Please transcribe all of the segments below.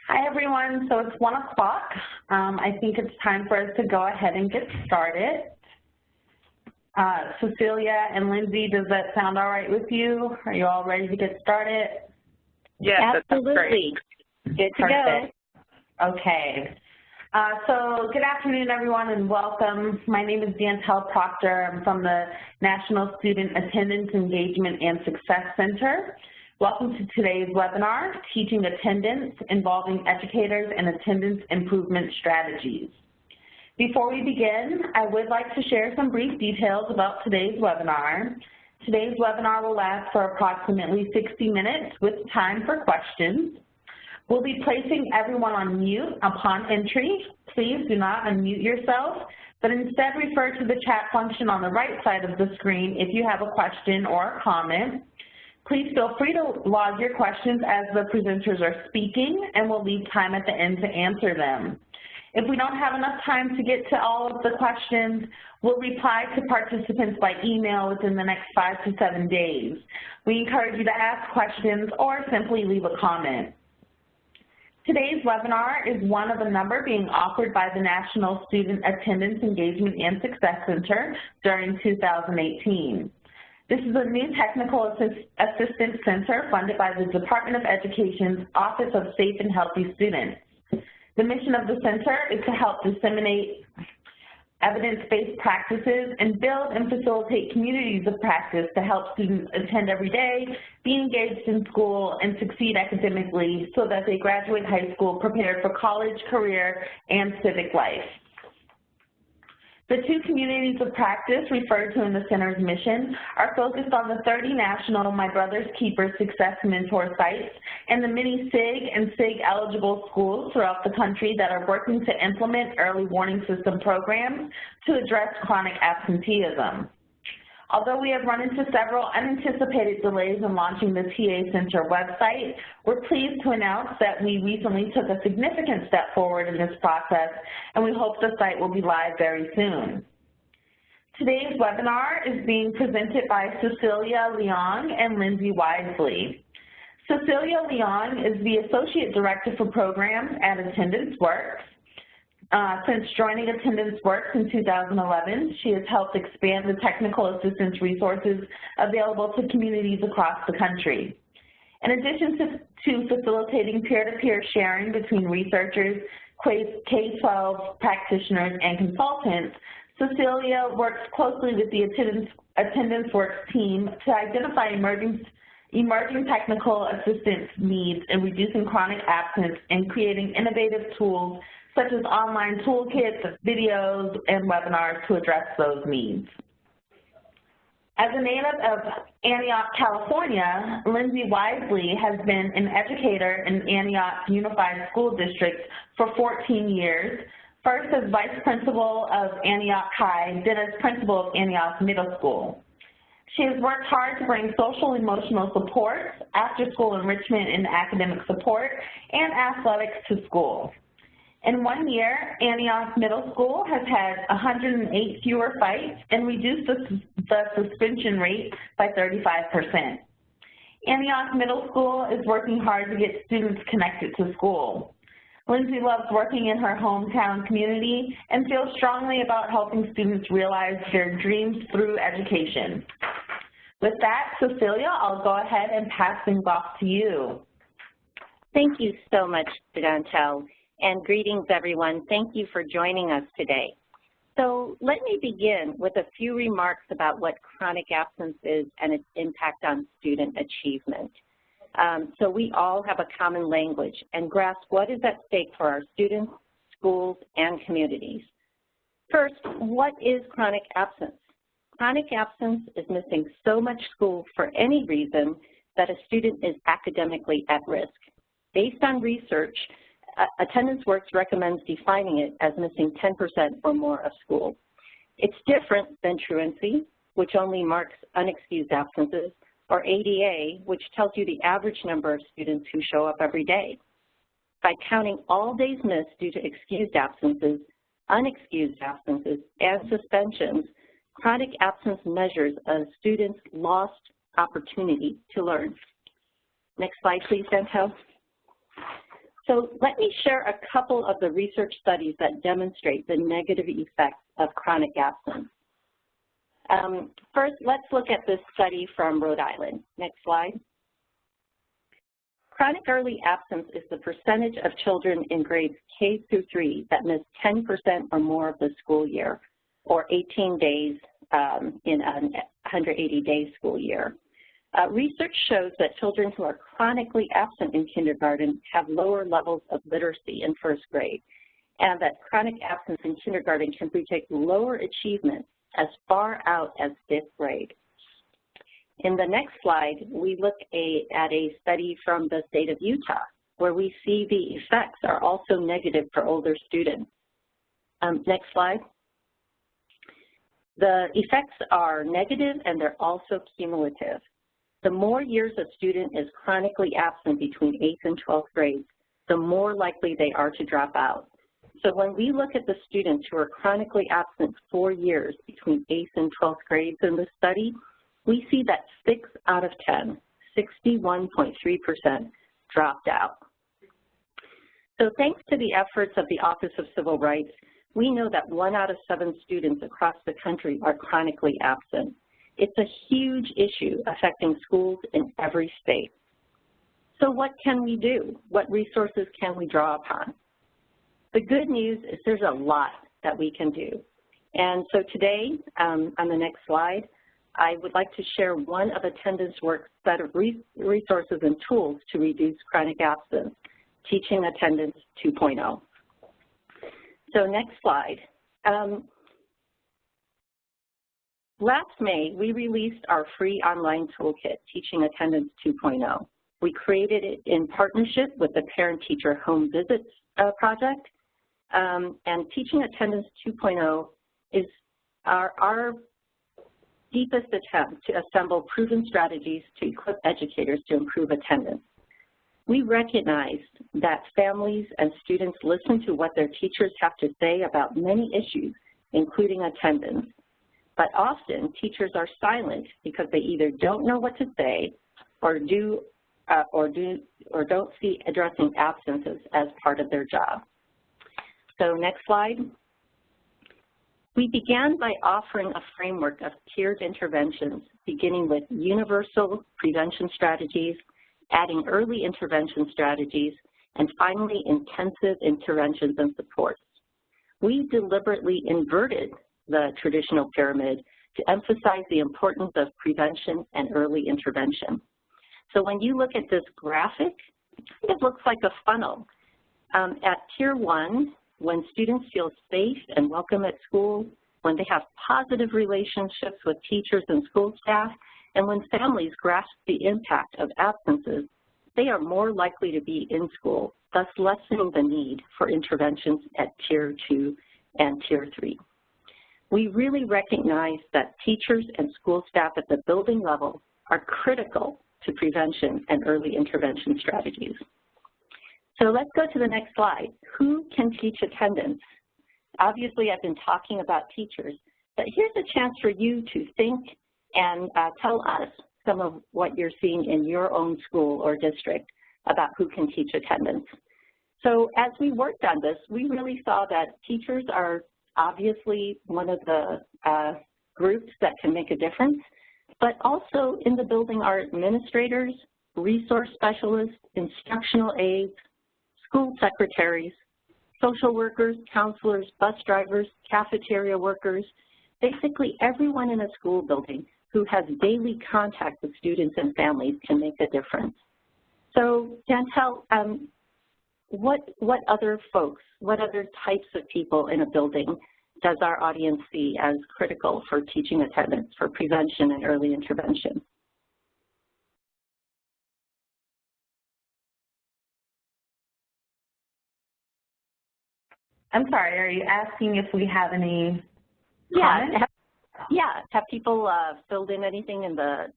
Hi, everyone. So it's 1 o'clock. I think it's time for us to go ahead and get started. Cecilia and Lindsay, does that sound all right with you? Are you all ready to get started? Yes, absolutely. Good to go. Okay. So good afternoon, everyone, and welcome. My name is Dantel Proctor. I'm from the National Student Attendance Engagement and Success Center. Welcome to today's webinar, Teaching Attendance, Involving Educators and Attendance Improvement Strategies. Before we begin, I would like to share some brief details about today's webinar. Today's webinar will last for approximately 60 minutes with time for questions. We'll be placing everyone on mute upon entry. Please do not unmute yourself, but instead refer to the chat function on the right side of the screen if you have a question or a comment. Please feel free to log your questions as the presenters are speaking, and we'll leave time at the end to answer them. If we don't have enough time to get to all of the questions, we'll reply to participants by email within the next 5 to 7 days. We encourage you to ask questions or simply leave a comment. Today's webinar is one of a number being offered by the National Student Attendance Engagement and Success Center during 2018. This is a new technical assistance center funded by the Department of Education's Office of Safe and Healthy Students. The mission of the center is to help disseminate evidence-based practices and build and facilitate communities of practice to help students attend every day, be engaged in school, and succeed academically so that they graduate high school prepared for college, career, and civic life. The two communities of practice referred to in the center's mission are focused on the 30 national My Brother's Keeper Success Mentor sites and the many SIG and SIG-eligible schools throughout the country that are working to implement early warning system programs to address chronic absenteeism. Although we have run into several unanticipated delays in launching the TA Center website, we're pleased to announce that we recently took a significant step forward in this process, and we hope the site will be live very soon. Today's webinar is being presented by Cecilia Leong and Lindsay Wisely. Cecilia Leong is the Associate Director for Programs at Attendance Works. Since joining Attendance Works in 2011, she has helped expand the technical assistance resources available to communities across the country. In addition to facilitating peer-to-peer sharing between researchers, K-12 practitioners, and consultants, Cecilia works closely with the Attendance Works team to identify emerging technical assistance needs in reducing chronic absence and creating innovative tools such as online toolkits, videos, and webinars to address those needs. As a native of Antioch, California, Lindsay Wisely has been an educator in Antioch Unified School District for 14 years, first as vice principal of Antioch High, then as principal of Antioch Middle School. She has worked hard to bring social emotional support, after-school enrichment and academic support, and athletics to school. In 1 year, Antioch Middle School has had 108 fewer fights and reduced the suspension rate by 35%. Antioch Middle School is working hard to get students connected to school. Lindsay loves working in her hometown community and feels strongly about helping students realize their dreams through education. With that, Cecilia, I'll go ahead and pass things off to you. Thank you so much, Dantel. And greetings, everyone. Thank you for joining us today. So let me begin with a few remarks about what chronic absence is and its impact on student achievement. So we all have a common language and grasp what is at stake for our students, schools, and communities. First, what is chronic absence? Chronic absence is missing so much school for any reason that a student is academically at risk. Based on research, Attendance Works recommends defining it as missing 10% or more of school. It's different than truancy, which only marks unexcused absences, or ADA, which tells you the average number of students who show up every day. By counting all days missed due to excused absences, unexcused absences, and suspensions, chronic absence measures a student's lost opportunity to learn. Next slide, please, Dantel. So let me share a couple of the research studies that demonstrate the negative effects of chronic absence. First, let's look at this study from Rhode Island. Next slide. Chronic early absence is the percentage of children in grades K through 3 that miss 10% or more of the school year, or 18 days in a 180-day school year. Research shows that children who are chronically absent in kindergarten have lower levels of literacy in first grade, and that chronic absence in kindergarten can predict lower achievement as far out as 5th grade. In the next slide, we look at a study from the state of Utah, where we see the effects are also negative for older students. Next slide. The effects are negative and they're also cumulative. The more years a student is chronically absent between 8th and 12th grades, the more likely they are to drop out. So when we look at the students who are chronically absent 4 years between 8th and 12th grades in this study, we see that 6 out of 10, 61.3%, dropped out. So thanks to the efforts of the Office of Civil Rights, we know that 1 out of 7 students across the country are chronically absent. It's a huge issue affecting schools in every state. So what can we do? What resources can we draw upon? The good news is there's a lot that we can do. And so today, on the next slide, I would like to share one of Attendance Work's set of resources and tools to reduce chronic absence, Teaching Attendance 2.0. So next slide. Last May, we released our free online toolkit, Teaching Attendance 2.0. We created it in partnership with the Parent-Teacher Home Visits project, and Teaching Attendance 2.0 is our deepest attempt to assemble proven strategies to equip educators to improve attendance. We recognized that families and students listen to what their teachers have to say about many issues, including attendance. But often, teachers are silent because they either don't know what to say or don't see addressing absences as part of their job. So next slide. We began by offering a framework of tiered interventions, beginning with universal prevention strategies, adding early intervention strategies, and finally intensive interventions and supports. We deliberately inverted the traditional pyramid to emphasize the importance of prevention and early intervention. So when you look at this graphic, it looks like a funnel. At Tier 1, when students feel safe and welcome at school, when they have positive relationships with teachers and school staff, and when families grasp the impact of absences, they are more likely to be in school, thus lessening the need for interventions at Tier 2 and Tier 3. We really recognize that teachers and school staff at the building level are critical to prevention and early intervention strategies. So let's go to the next slide. Who can teach attendance? Obviously, I've been talking about teachers, but here's a chance for you to think and tell us some of what you're seeing in your own school or district about who can teach attendance. So as we worked on this, we really saw that teachers are obviously one of the groups that can make a difference, but also in the building are administrators, resource specialists, instructional aides, school secretaries, social workers, counselors, bus drivers, cafeteria workers, basically everyone in a school building who has daily contact with students and families can make a difference. So Chantel, what other folks, what other types of people in a building does our audience see as critical for teaching attendance, for prevention and early intervention? I'm sorry, are you asking if we have any comments? Have people filled in anything in the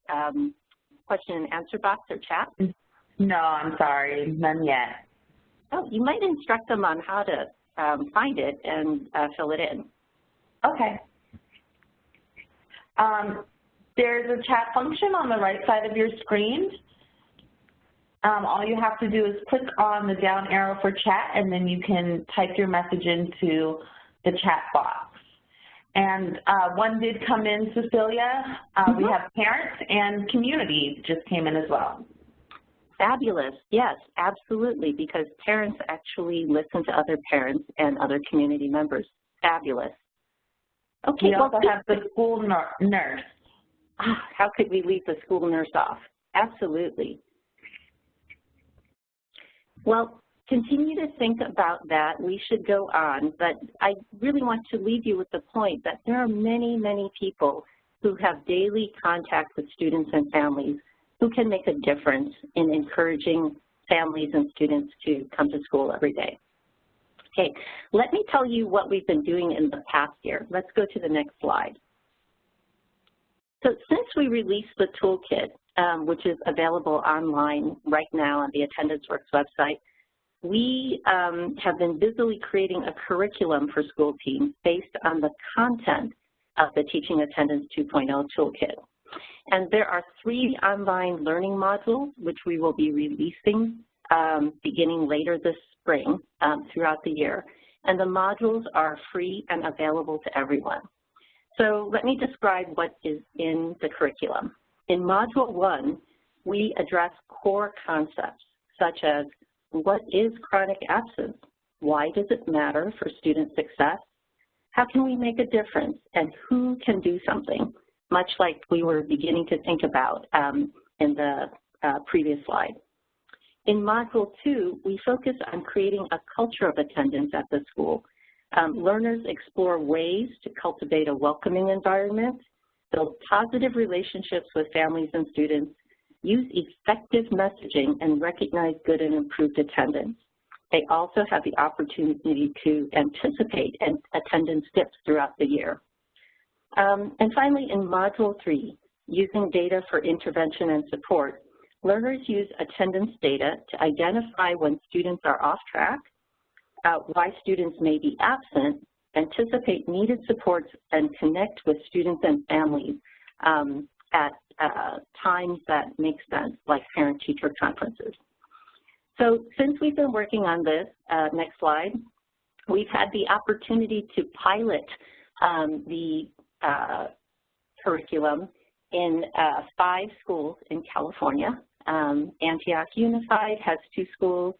question and answer box or chat? No, I'm sorry, none yet. Oh, you might instruct them on how to find it and fill it in. Okay. There's a chat function on the right side of your screen. all you have to do is click on the down arrow for chat, and then you can type your message into the chat box. And one did come in, Cecilia. We have parents and community just came in as well. Fabulous. Yes, absolutely, because parents actually listen to other parents and other community members. Fabulous. Okay. We also have the school nurse. How could we leave the school nurse off? Absolutely. Well, continue to think about that. We should go on, but I really want to leave you with the point that there are many, many people who have daily contact with students and families who can make a difference in encouraging families and students to come to school every day. Okay, let me tell you what we've been doing in the past year. Let's go to the next slide. So since we released the Toolkit, which is available online right now on the Attendance Works website, we have been busily creating a curriculum for school teams based on the content of the Teaching Attendance 2.0 Toolkit. And there are 3 online learning modules which we will be releasing beginning later this spring throughout the year. And the modules are free and available to everyone. So let me describe what is in the curriculum. In Module 1, we address core concepts such as what is chronic absence? Why does it matter for student success? How can we make a difference? And who can do something? Much like we were beginning to think about in the previous slide. In Module 2, we focus on creating a culture of attendance at the school. Learners explore ways to cultivate a welcoming environment, build positive relationships with families and students, use effective messaging, and recognize good and improved attendance. They also have the opportunity to anticipate attendance dips throughout the year. And finally, in Module 3, using data for intervention and support, learners use attendance data to identify when students are off track, why students may be absent, anticipate needed supports, and connect with students and families at times that make sense, like parent-teacher conferences. So since we've been working on this, next slide, we've had the opportunity to pilot the curriculum in 5 schools in California. Antioch Unified has 2 schools,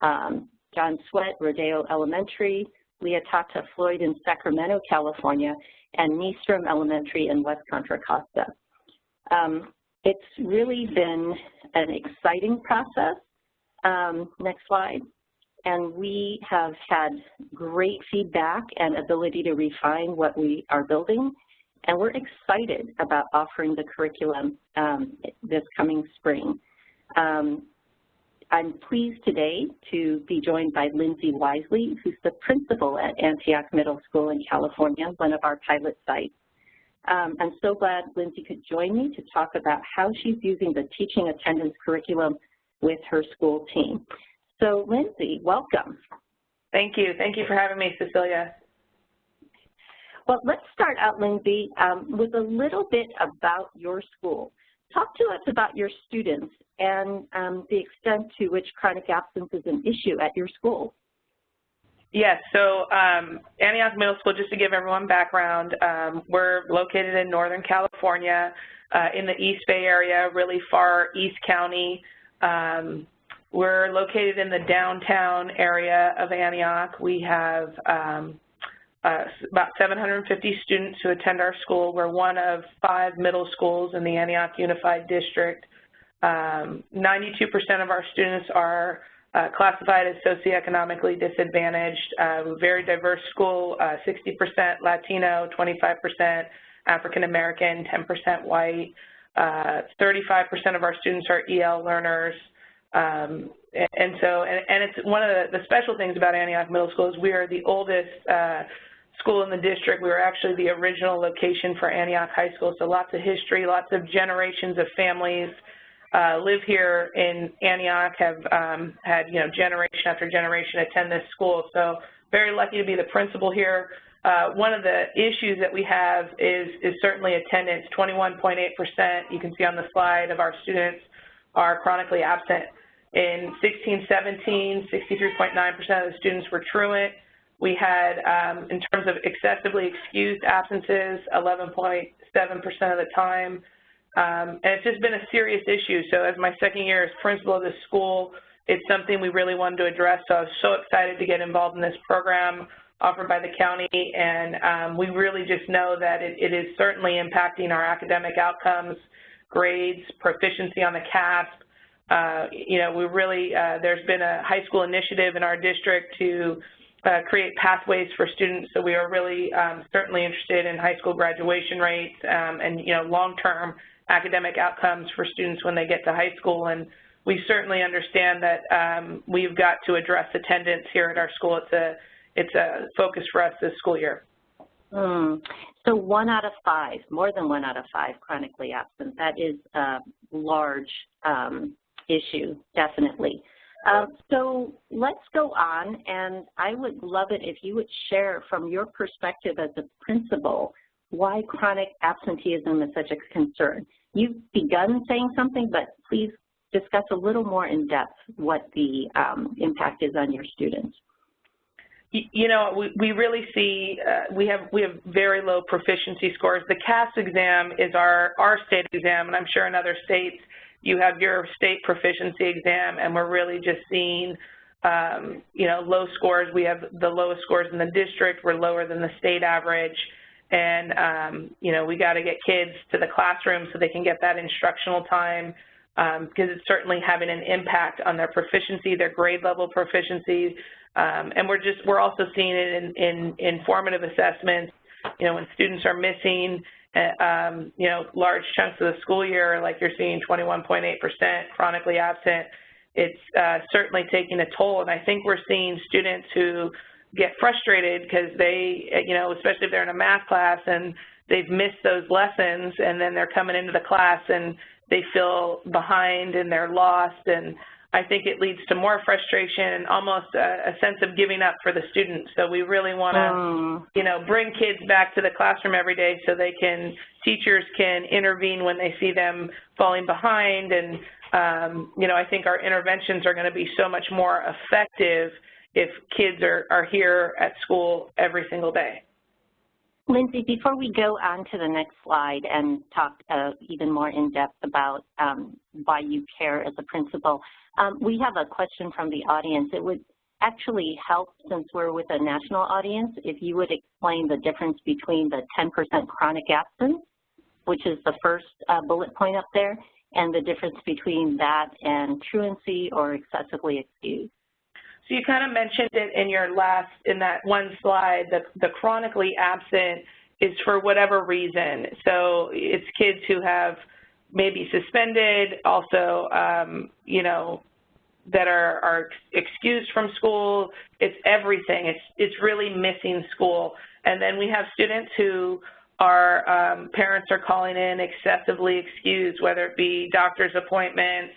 John Sweat, Rodeo Elementary, Leotata Floyd in Sacramento, California, and Nystrom Elementary in West Contra Costa. It's really been an exciting process. Next slide. And we have had great feedback and ability to refine what we are building. And we're excited about offering the curriculum this coming spring. I'm pleased today to be joined by Lindsay Wisely, who's the principal at Antioch Middle School in California, one of our pilot sites. I'm so glad Lindsay could join me to talk about how she's using the teaching attendance curriculum with her school team. So Lindsay, welcome. Thank you. Thank you for having me, Cecilia. Well, let's start out, Lindsay, with a little bit about your school. Talk to us about your students and the extent to which chronic absence is an issue at your school. Yes, so Antioch Middle School, just to give everyone background, we're located in Northern California in the East Bay area, really far East County. We're located in the downtown area of Antioch. We have about 750 students who attend our school. We're one of 5 middle schools in the Antioch Unified District. 92% of our students are classified as socioeconomically disadvantaged. Very diverse school, 60% Latino, 25% African American, 10% white. 35% of our students are EL learners. And it's one of the special things about Antioch Middle School is we are the oldest school in the district. We were actually the original location for Antioch High School, so lots of history, lots of generations of families live here in Antioch, have had, generation after generation attend this school. So very lucky to be the principal here. One of the issues that we have is certainly attendance. 21.8%, you can see on the slide, of our students are chronically absent. In 16-17, 63.9% of the students were truant. We had, in terms of excessively excused absences, 11.7% of the time. And it's just been a serious issue. So as my second year as principal of this school, it's something we really wanted to address. So I was so excited to get involved in this program offered by the county, and we really just know that it is certainly impacting our academic outcomes, grades, proficiency on the CASP. You know, we really, there's been a high school initiative in our district to create pathways for students, so we are really certainly interested in high school graduation rates and, you know, long-term academic outcomes for students when they get to high school. And we certainly understand that we've got to address attendance here at our school. It's a focus for us this school year. So 1 out of 5, more than 1 out of 5 chronically absent. That is a large issue, definitely. So let's go on, and I would love it if you would share from your perspective as a principal why chronic absenteeism is such a concern. You've begun saying something, but please discuss a little more in depth what the impact is on your students. You know, we really see we have very low proficiency scores. The CAS exam is our state exam, and I'm sure in other states you have your state proficiency exam, and we're really just seeing, you know, low scores. We have the lowest scores in the district. We're lower than the state average, and you know, we got to get kids to the classroom so they can get that instructional time, because it's certainly having an impact on their proficiency, their grade level proficiency. And we're also seeing it in formative assessments. You know, when students are missing, you know, large chunks of the school year, like you're seeing 21.8% chronically absent, it's certainly taking a toll. And I think we're seeing students who get frustrated because they, you know, especially if they're in a math class and they've missed those lessons, and then they're coming into the class and they feel behind and they're lost. And I think it leads to more frustration and almost a sense of giving up for the students. So we really want to, you know, bring kids back to the classroom every day so teachers can intervene when they see them falling behind. And, you know, I think our interventions are going to be so much more effective if kids are here at school every single day. Lindsay, before we go on to the next slide and talk even more in depth about why you care as a principal, we have a question from the audience. It would actually help, since we're with a national audience, if you would explain the difference between the 10% chronic absence, which is the first bullet point up there, and the difference between that and truancy or excessively excused. So you kind of mentioned it in that one slide, that the chronically absent is for whatever reason. So it's kids who have maybe suspended, also, you know, that are excused from school. It's everything. It's really missing school. And then we have students who are, parents are calling in excessively excused, whether it be doctor's appointments,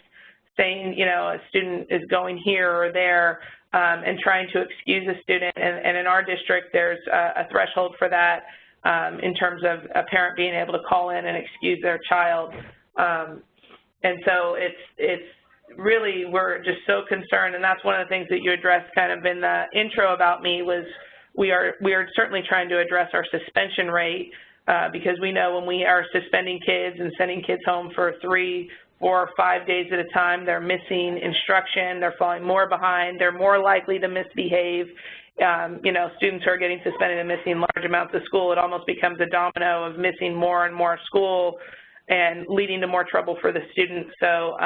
saying, you know, a student is going here or there, and trying to excuse a student. And in our district, there's a threshold for that in terms of a parent being able to call in and excuse their child. And so it's really, we're just so concerned, and that's one of the things that you addressed kind of in the intro about me, was we are certainly trying to address our suspension rate, because we know when we are suspending kids and sending kids home for 3, 4, or 5 days at a time, they're missing instruction, they're falling more behind, they're more likely to misbehave. You know, students who are getting suspended and missing large amounts of school, it almost becomes a domino of missing more and more school and leading to more trouble for the students. So,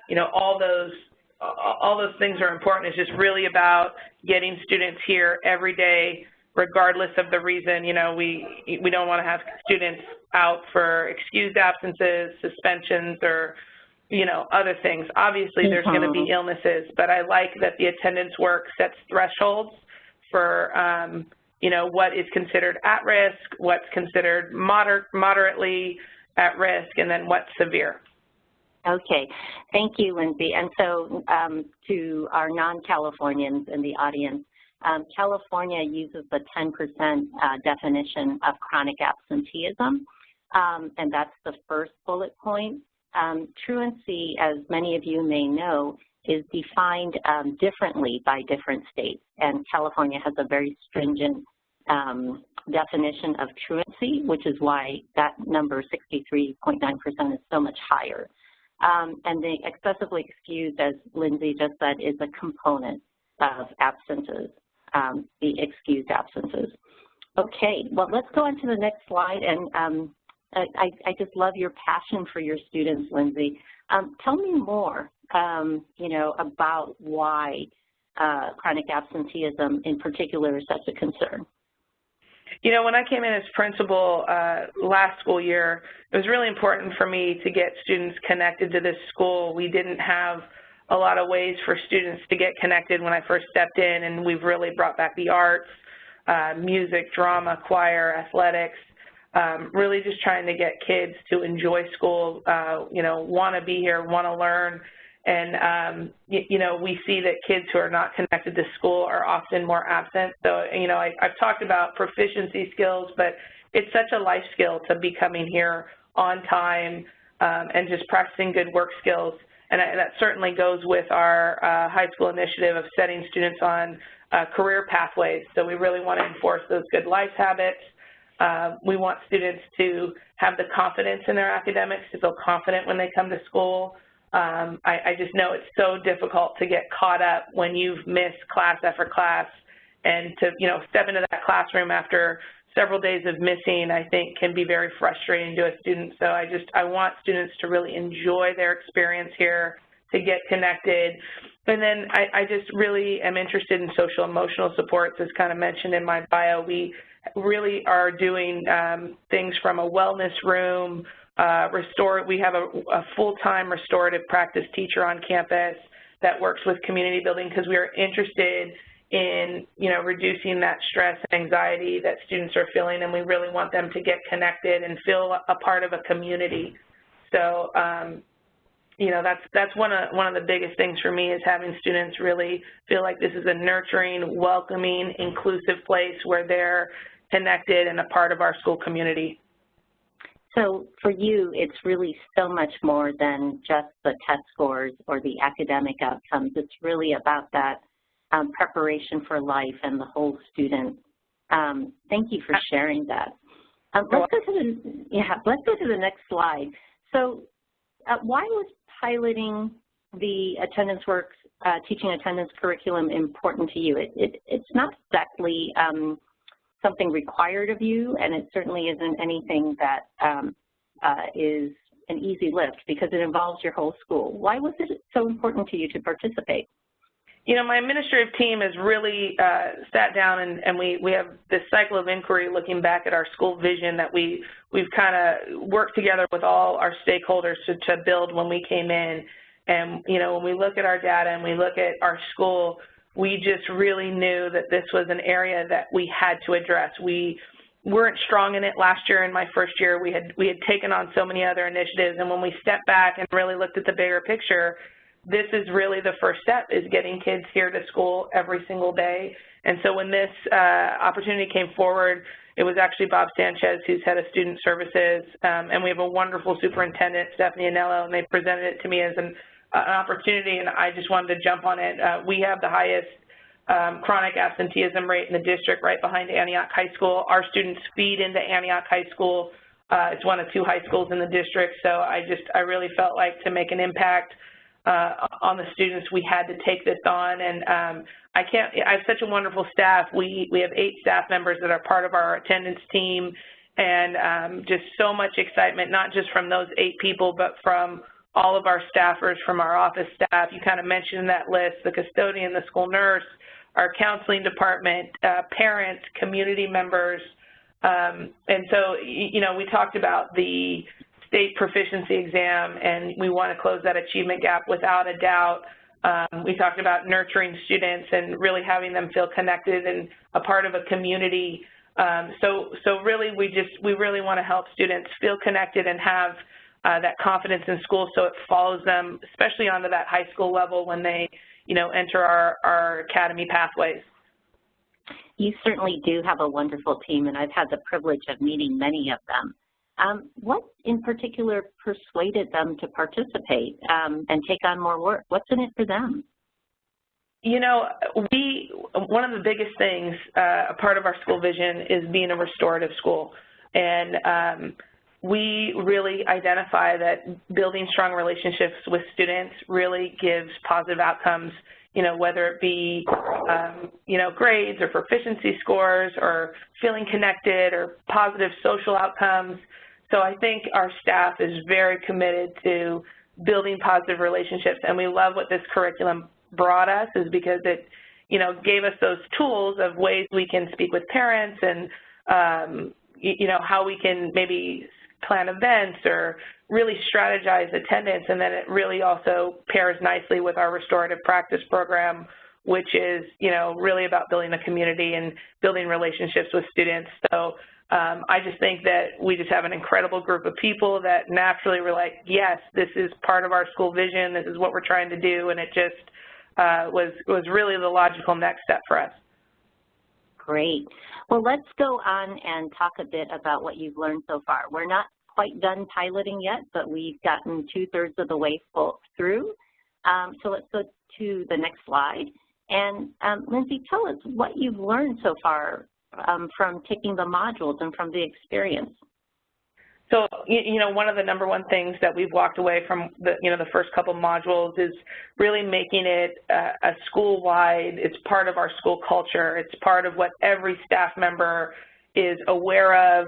you know, all those things are important. It's just really about getting students here every day, regardless of the reason. You know, we don't want to have students out for excused absences, suspensions, or, you know, other things. Obviously, there's going to be illnesses, but I like that the attendance work sets thresholds for, you know, what is considered at risk, what's considered moderately at risk, and then what's severe. Okay, thank you, Lindsay. And so to our non-Californians in the audience, California uses the 10% definition of chronic absenteeism, and that's the first bullet point. Truancy, as many of you may know, is defined differently by different states, and California has a very stringent definition of truancy, which is why that number, 63.9%, is so much higher. And the excessively excused, as Lindsay just said, is a component of absences, the excused absences. Okay, well, let's go on to the next slide, and I just love your passion for your students, Lindsay. Tell me more, you know, about why chronic absenteeism in particular is such a concern. You know, when I came in as principal last school year, it was really important for me to get students connected to this school. We didn't have a lot of ways for students to get connected when I first stepped in, and we've really brought back the arts, music, drama, choir, athletics, really just trying to get kids to enjoy school, you know, want to be here, want to learn. And, you know, we see that kids who are not connected to school are often more absent. So, you know, I've talked about proficiency skills, but it's such a life skill to be coming here on time and just practicing good work skills. And that certainly goes with our high school initiative of setting students on career pathways. So we really want to enforce those good life habits. We want students to have the confidence in their academics, to feel confident when they come to school. I just know it's so difficult to get caught up when you've missed class after class, and to, you know, step into that classroom after several days of missing, I think, can be very frustrating to a student. So I want students to really enjoy their experience here, to get connected. And then I just really am interested in social emotional supports, as kind of mentioned in my bio. We really are doing things from a wellness room, we have a full-time restorative practice teacher on campus that works with community building, because we are interested in, you know, reducing that stress and anxiety that students are feeling, and we really want them to get connected and feel a part of a community. So, you know, that's one of the biggest things for me, is having students really feel like this is a nurturing, welcoming, inclusive place where they're connected and a part of our school community. So for you, it's really so much more than just the test scores or the academic outcomes. It's really about that preparation for life and the whole student. Thank you for sharing that. Let's go to the next slide. So why was piloting the attendance works, teaching attendance curriculum important to you? It's not exactly something required of you, and it certainly isn't anything that is an easy lift, because it involves your whole school. Why was it so important to you to participate? You know, my administrative team has really sat down, and we have this cycle of inquiry looking back at our school vision that we've kind of worked together with all our stakeholders to build when we came in. And, you know, when we look at our data and we look at our school, we just really knew that this was an area that we had to address. We weren't strong in it last year. In my first year, we had taken on so many other initiatives, and when we stepped back and really looked at the bigger picture, this is really the first step, is getting kids here to school every single day. And so when this opportunity came forward, it was actually Bob Sanchez, who's head of student services, and we have a wonderful superintendent, Stephanie Anello, and they presented it to me as an opportunity, and I just wanted to jump on it. We have the highest chronic absenteeism rate in the district, right behind Antioch High School. Our students feed into Antioch High School. It's one of 2 high schools in the district, so I really felt like to make an impact on the students, we had to take this on. And I have such a wonderful staff. We have 8 staff members that are part of our attendance team, and just so much excitement, not just from those 8 people, but from all of our staffers, from our office staff. You kind of mentioned that list: the custodian, the school nurse, our counseling department, parents, community members. And so, you know, we talked about the state proficiency exam, and we want to close that achievement gap without a doubt. We talked about nurturing students and really having them feel connected and a part of a community. So really, we really want to help students feel connected and have that confidence in school, so it follows them, especially onto that high school level when they, you know, enter our academy pathways. You certainly do have a wonderful team, and I've had the privilege of meeting many of them. What in particular persuaded them to participate and take on more work? What's in it for them? You know, one of the biggest things, a part of our school vision is being a restorative school. And we really identify that building strong relationships with students really gives positive outcomes, you know, whether it be, you know, grades or proficiency scores or feeling connected or positive social outcomes. So I think our staff is very committed to building positive relationships, and we love what this curriculum brought us, is because it, you know, gave us those tools of ways we can speak with parents and, you know, how we can maybe plan events or really strategize attendance. And then it really also pairs nicely with our restorative practice program, which is, you know, really about building a community and building relationships with students. So I just think that we just have an incredible group of people that naturally were like, yes, this is part of our school vision, this is what we're trying to do, and it just was really the logical next step for us. Great. Well, let's go on and talk a bit about what you've learned so far. We're not quite done piloting yet, but we've gotten 2/3 of the way through. So let's go to the next slide. And Lindsay, tell us what you've learned so far from taking the modules and from the experience. So, you know, one of the #1 things that we've walked away from the first couple modules is really making it a school-wide. It's part of our school culture. It's part of what every staff member is aware of.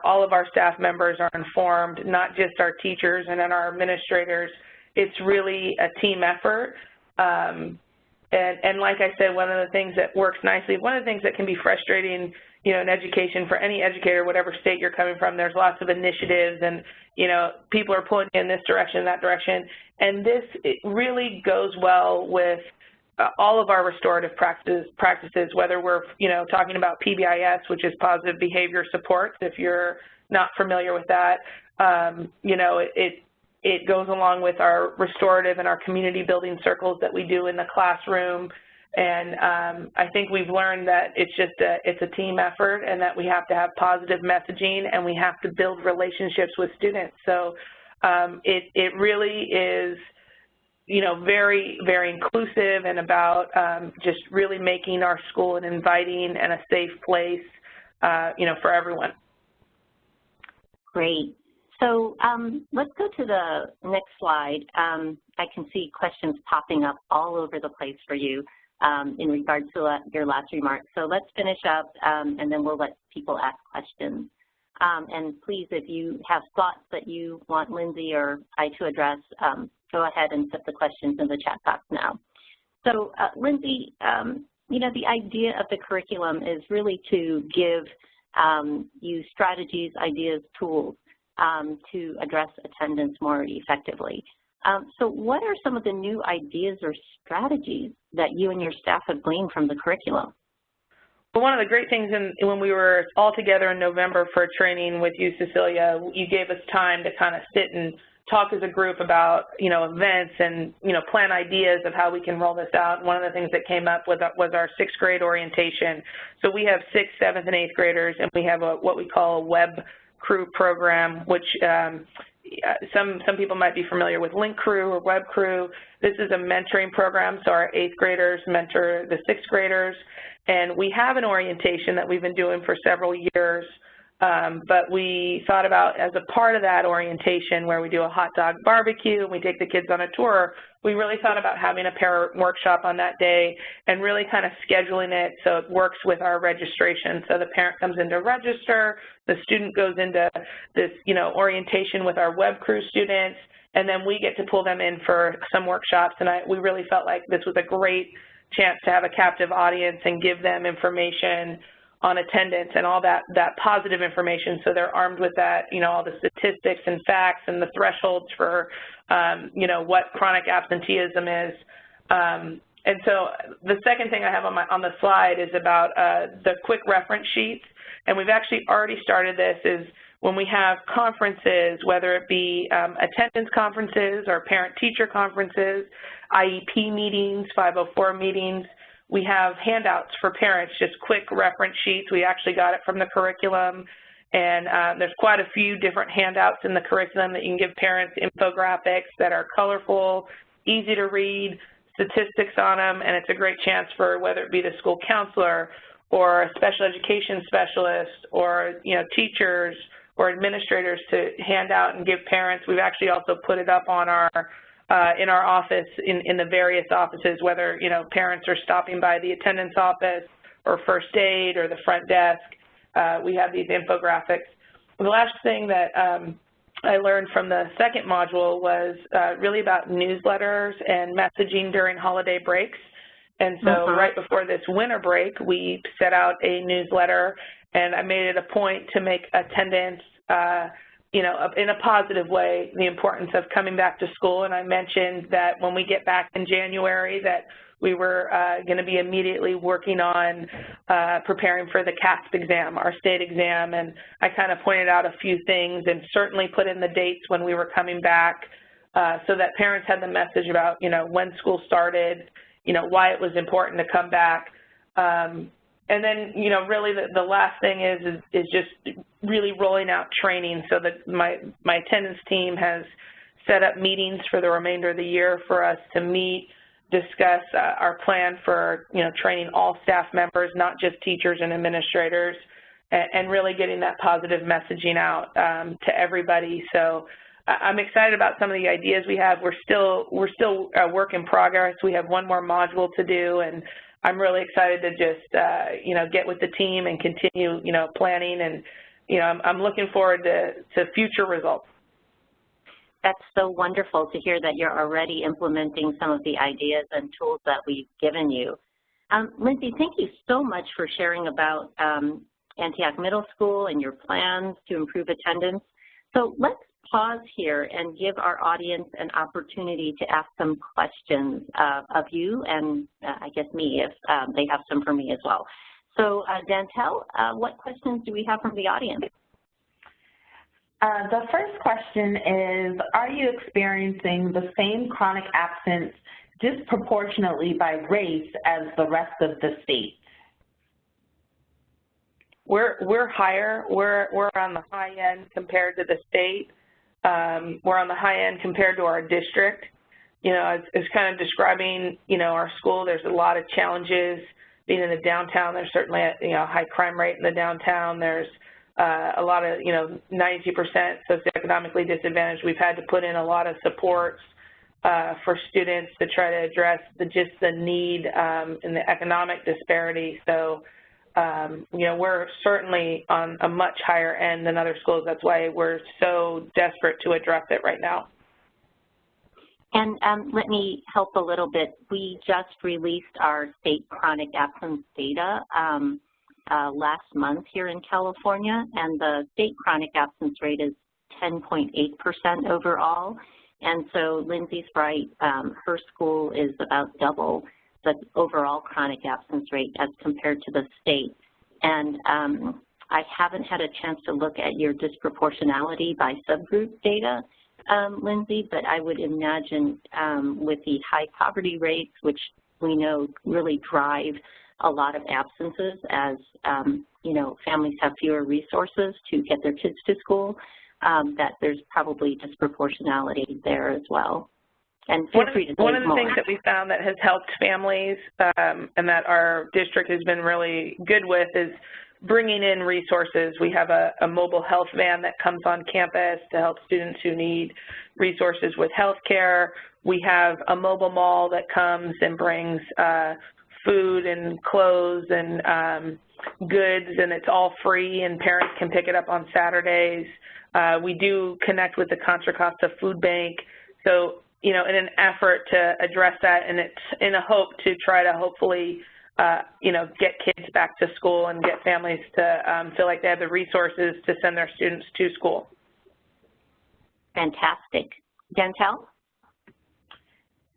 All of our staff members are informed, not just our teachers and then our administrators. It's really a team effort. And like I said, one of the things that works nicely, one of the things that can be frustrating, you know, in education for any educator, whatever state you're coming from, there's lots of initiatives and, you know, people are pulling in this direction, that direction. And this, it really goes well with all of our restorative practices, whether we're, you know, talking about PBIS, which is positive behavior supports, if you're not familiar with that. You know, it goes along with our restorative and our community building circles that we do in the classroom. And I think we've learned that it's a team effort, and that we have to have positive messaging and we have to build relationships with students. So it really is, you know, very, very inclusive and about just really making our school an inviting and a safe place, you know, for everyone. Great. So let's go to the next slide. I can see questions popping up all over the place for you in regards to your last remark. So let's finish up, and then we'll let people ask questions. And please, if you have thoughts that you want Lindsay or I to address, go ahead and put the questions in the chat box now. So Lindsay, you know, the idea of the curriculum is really to give you strategies, ideas, tools to address attendance more effectively. So what are some of the new ideas or strategies that you and your staff have gleaned from the curriculum? Well, one of the great things when we were all together in November for training with you, Cecilia, you gave us time to kind of sit and talk as a group about, you know, events and, you know, plan ideas of how we can roll this out. One of the things that came up was our 6th grade orientation. So we have 6th, 7th, and 8th graders, and we have what we call a web crew program, which some people might be familiar with Link Crew or Web Crew. This is a mentoring program, so our 8th graders mentor the 6th graders, and we have an orientation that we've been doing for several years, but we thought about, as a part of that orientation where we do a hot dog barbecue and we take the kids on a tour, we really thought about having a parent workshop on that day and really kind of scheduling it so it works with our registration. So the parent comes in to register, the student goes into this, you know, orientation with our web crew students, and then we get to pull them in for some workshops. And we really felt like this was a great chance to have a captive audience and give them information on attendance and all that positive information, so they're armed with that, you know, all the statistics and facts and the thresholds for, you know, what chronic absenteeism is. And so the second thing I have on the slide is about the quick reference sheets, and we've actually already started this, is when we have conferences, whether it be attendance conferences or parent-teacher conferences, IEP meetings, 504 meetings, we have handouts for parents, just quick reference sheets. We actually got it from the curriculum, And there's quite a few different handouts in the curriculum that you can give parents, infographics that are colorful, easy to read, statistics on them, and it's a great chance for whether it be the school counselor or a special education specialist or, teachers or administrators to hand out and give parents. We've actually also put it up on our in our office, in the various offices, whether, parents are stopping by the attendance office or first aid or the front desk. We have these infographics. The last thing that I learned from the second module was really about newsletters and messaging during holiday breaks. And so right before this winter break, we set out a newsletter, and I made it a point to make attendance, in a positive way, the importance of coming back to school. And I mentioned that when we get back in January that we were going to be immediately working on preparing for the CASP exam, our state exam, and I kind of pointed out a few things and certainly put in the dates when we were coming back so that parents had the message about, when school started, why it was important to come back. And then, really the last thing is just really rolling out training so that my attendance team has set up meetings for the remainder of the year for us to meet, discuss our plan for, training all staff members, not just teachers and administrators, and really getting that positive messaging out to everybody. So I'm excited about some of the ideas we have. We're still a work in progress. We have one more module to do, and I'm really excited to just, get with the team and continue, planning, and, I'm looking forward to future results. That's so wonderful to hear that you're already implementing some of the ideas and tools that we've given you. Lindsay, thank you so much for sharing about Antioch Middle School and your plans to improve attendance. So let's pause here and give our audience an opportunity to ask some questions of you and I guess me if they have some for me as well. So Dantel, what questions do we have from the audience? The first question is, are you experiencing the same chronic absence disproportionately by race as the rest of the state? We're higher. We're on the high end compared to the state. We're on the high end compared to our district. It's kind of describing, our school. There's a lot of challenges. Being in the downtown, there's certainly a high crime rate in the downtown. There's a lot of, 92% socioeconomically disadvantaged. We've had to put in a lot of supports for students to try to address the need in the economic disparity. So, we're certainly on a much higher end than other schools. That's why we're so desperate to address it right now. And let me help a little bit. We just released our state chronic absence data last month here in California, and the state chronic absence rate is 10.8% overall. And so Lindsay's right, her school is about double the overall chronic absence rate as compared to the state. And I haven't had a chance to look at your disproportionality by subgroup data, Lindsay, but I would imagine with the high poverty rates, which we know really drive a lot of absences as, families have fewer resources to get their kids to school, that there's probably disproportionality there as well. And feel free to say one of the more. things that we found that has helped families and that our district has been really good with is bringing in resources. We have a mobile health van that comes on campus to help students who need resources with health care. We have a mobile mall that comes and brings food and clothes and goods, and it's all free, and parents can pick it up on Saturdays. We do connect with the Contra Costa Food Bank. So, in an effort to address that, and it's in a hope to try to hopefully, get kids back to school and get families to feel like they have the resources to send their students to school. Fantastic. Dantel?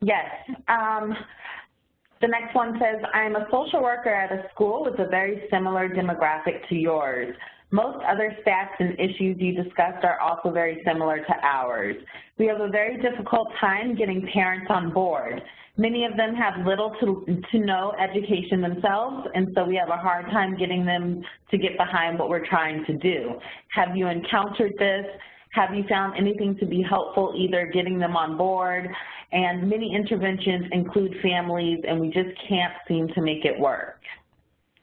Yes. The next one says, I'm a social worker at a school with a very similar demographic to yours. Most other stats and issues you discussed are also very similar to ours. We have a very difficult time getting parents on board. Many of them have little to no education themselves, and so we have a hard time getting them to get behind what we're trying to do. Have you encountered this? Have you found anything to be helpful, either getting them on board? And many interventions include families, and we just can't seem to make it work.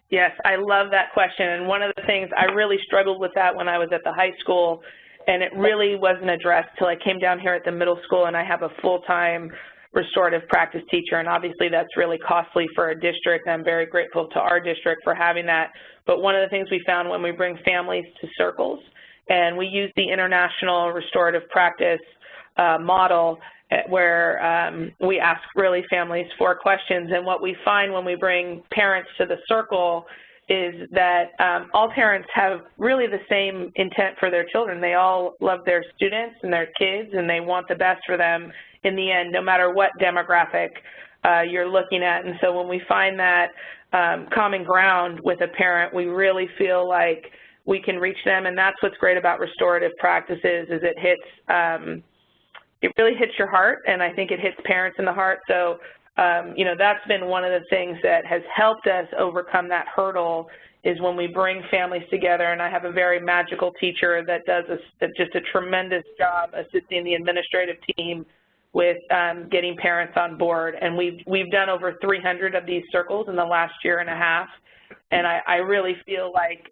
Yes, I love that question, and one of the things I really struggled with that when I was at the high school, and it really wasn't addressed till I came down here at the middle school, and I have a full-time restorative practice teacher, and obviously that's really costly for a district. I'm very grateful to our district for having that. But one of the things we found when we bring families to circles, and we use the International Restorative Practice model, where we ask really families 4 questions, and what we find when we bring parents to the circle is that all parents have really the same intent for their children. They all love their students and their kids, and they want the best for them in the end, no matter what demographic you're looking at. And so when we find that common ground with a parent, we really feel like we can reach them, and that's what's great about restorative practices is it really hits your heart, and I think it hits parents in the heart. So, you know, that's been one of the things that has helped us overcome that hurdle is when we bring families together, and I have a very magical teacher that does just a tremendous job assisting the administrative team with getting parents on board. And we've done over 300 of these circles in the last year and a half, and I really feel like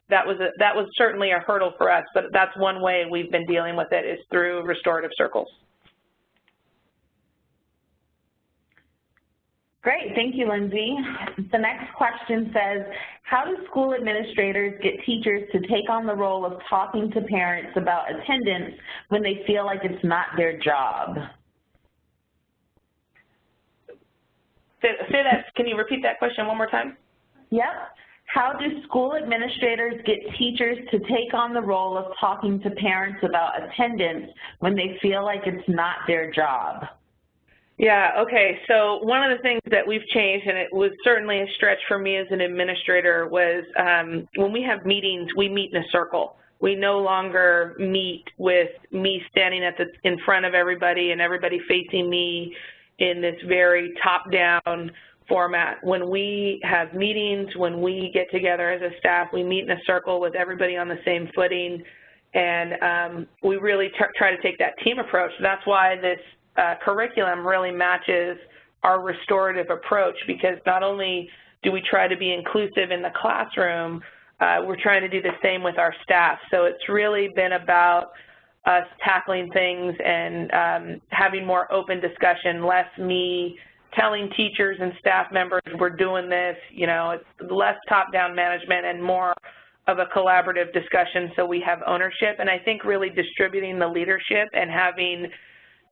that was certainly a hurdle for us, but that's one way we've been dealing with it is through restorative circles. Great, thank you, Lindsay. The next question says, how do school administrators get teachers to take on the role of talking to parents about attendance when they feel like it's not their job? Say that, can you repeat that question one more time? Yep. How do school administrators get teachers to take on the role of talking to parents about attendance when they feel like it's not their job? Yeah, okay, so one of the things that we've changed, and it was certainly a stretch for me as an administrator, was when we have meetings, we meet in a circle. We no longer meet with me standing in front of everybody and everybody facing me in this very top-down format. When we have meetings, when we get together as a staff, we meet in a circle with everybody on the same footing, and we really try to take that team approach. That's why this curriculum really matches our restorative approach, because not only do we try to be inclusive in the classroom, we're trying to do the same with our staff. So it's really been about us tackling things and having more open discussion, less me telling teachers and staff members we're doing this. You know, it's less top-down management and more of a collaborative discussion so we have ownership. And I think really distributing the leadership and having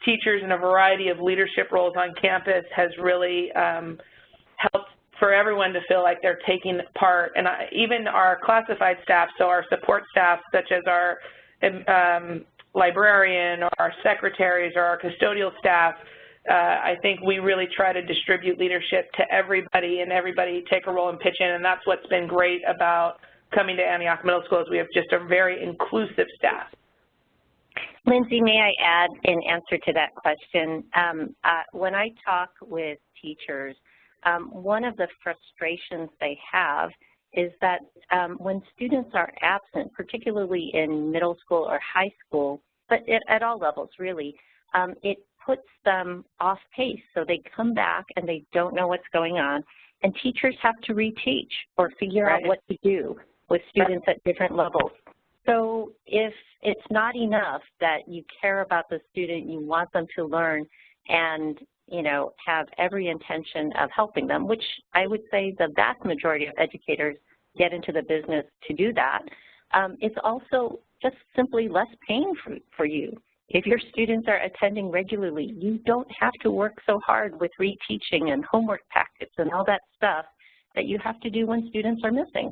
teachers in a variety of leadership roles on campus has really helped for everyone to feel like they're taking part. And even our classified staff, so our support staff, such as our librarian or our secretaries or our custodial staff, I think we really try to distribute leadership to everybody and everybody take a role and pitch in, and that's what's been great about coming to Antioch Middle School is we have just a very inclusive staff. Lindsay, may I add in answer to that question? When I talk with teachers, one of the frustrations they have is that when students are absent, particularly in middle school or high school, but at all levels really, it puts them off pace. So they come back and they don't know what's going on, and teachers have to reteach or figure out what to do with students at different levels. So if it's not enough that you care about the student, you want them to learn and, you know, have every intention of helping them, which I would say the vast majority of educators get into the business to do that, it's also just simply less pain for you. If your students are attending regularly, you don't have to work so hard with reteaching and homework packets and all that stuff that you have to do when students are missing.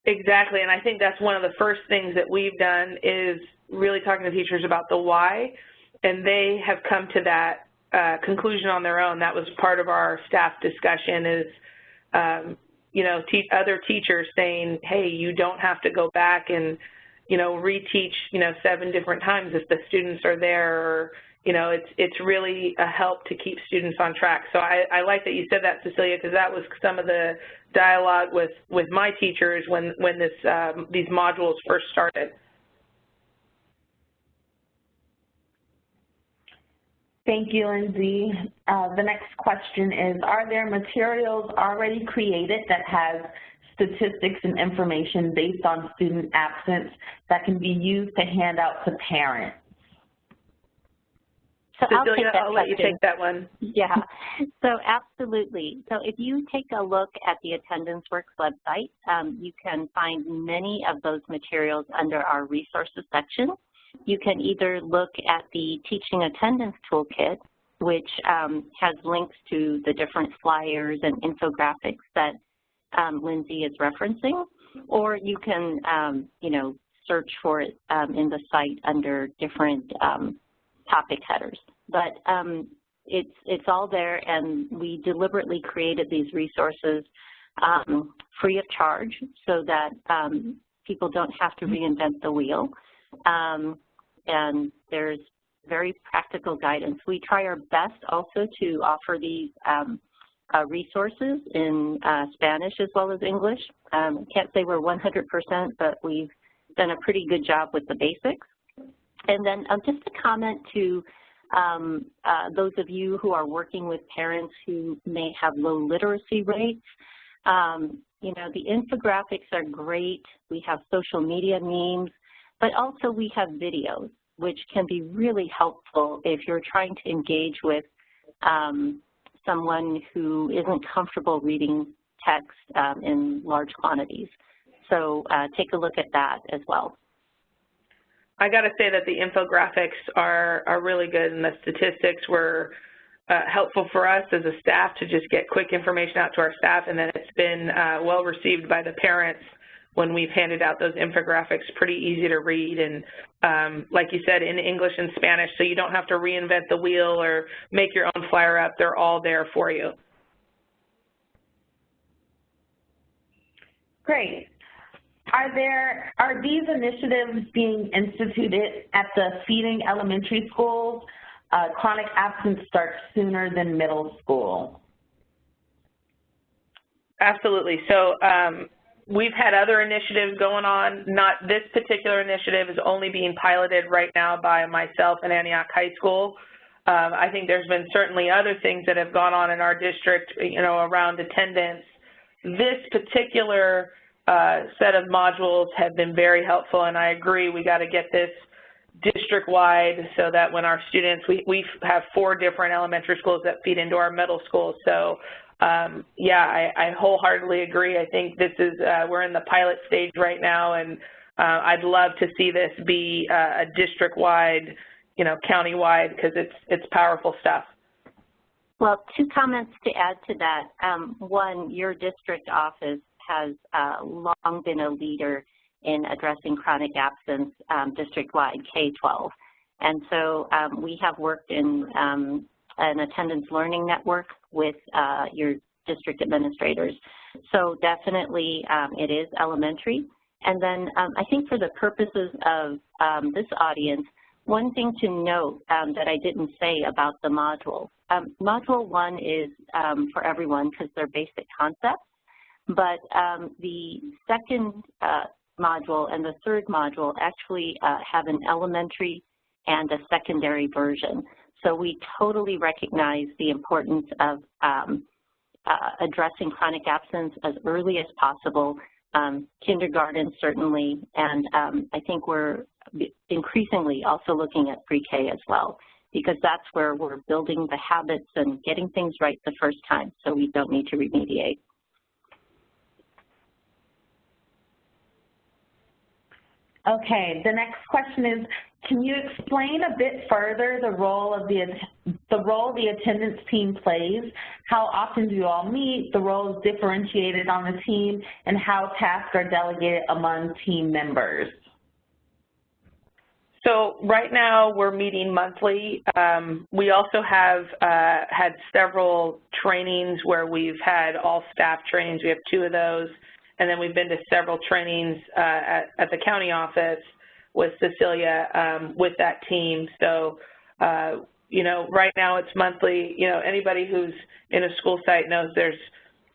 Exactly, and I think that's one of the first things that we've done is really talking to teachers about the why, and they have come to that conclusion on their own. That was part of our staff discussion is, you know, other teachers saying, hey, you don't have to go back and, you know, reteach, you know, 7 different times if the students are there, or, you know, it's really a help to keep students on track. So I like that you said that, Cecilia, because that was some of the dialogue with my teachers when these modules first started. Thank you, Lindsay. The next question is, are there materials already created that has statistics and information based on student absence that can be used to hand out to parents? So Cecilia, I'll let you take that one. Yeah, so absolutely. So if you take a look at the Attendance Works website, you can find many of those materials under our resources section. You can either look at the Teaching Attendance Toolkit, which has links to the different flyers and infographics that Lindsay is referencing, or you can, you know, search for it in the site under different topic headers. But it's all there, and we deliberately created these resources free of charge so that people don't have to reinvent the wheel. And there's very practical guidance. We try our best also to offer these resources in Spanish as well as English. Can't say we're 100%, but we've done a pretty good job with the basics. And then just a comment to those of you who are working with parents who may have low literacy rates. You know, the infographics are great. We have social media memes, but also we have videos, which can be really helpful if you're trying to engage with someone who isn't comfortable reading text in large quantities. So take a look at that as well. I got to say that the infographics are really good, and the statistics were helpful for us as a staff to just get quick information out to our staff, and then it's been well received by the parents when we've handed out those infographics, pretty easy to read, and like you said, in English and Spanish, so you don't have to reinvent the wheel or make your own flyer up. They're all there for you. Great. Are these initiatives being instituted at the feeding elementary schools? Chronic absence starts sooner than middle school. Absolutely. So we've had other initiatives going on. Not this particular initiative is only being piloted right now by myself and Antioch High School. I think there's been certainly other things that have gone on in our district, you know, around attendance. This particular set of modules have been very helpful, and I agree we got to get this district-wide so that when our students, we have 4 different elementary schools that feed into our middle schools. So yeah, I wholeheartedly agree. I think this is, we're in the pilot stage right now, and I'd love to see this be a district-wide, you know, county-wide, because it's powerful stuff. Well, 2 comments to add to that. One, your district office has long been a leader in addressing chronic absence district-wide, K-12. And so we have worked in an attendance learning network with your district administrators. So definitely it is elementary. And then I think for the purposes of this audience, one thing to note that I didn't say about the modules. Module 1 is for everyone because they're basic concepts. But the second module and the third module actually have an elementary and a secondary version. So we totally recognize the importance of addressing chronic absence as early as possible, kindergarten certainly, and I think we're increasingly also looking at pre-K as well, because that's where we're building the habits and getting things right the first time so we don't need to remediate. Okay, the next question is, can you explain a bit further the role the attendance team plays? How often do you all meet? The role is differentiated on the team, and how tasks are delegated among team members? So right now we're meeting monthly. We also have had several trainings where we've had all staff trainings. We have 2 of those. And then we've been to several trainings at the county office with Cecilia with that team. So, you know, right now it's monthly. You know, anybody who's in a school site knows there's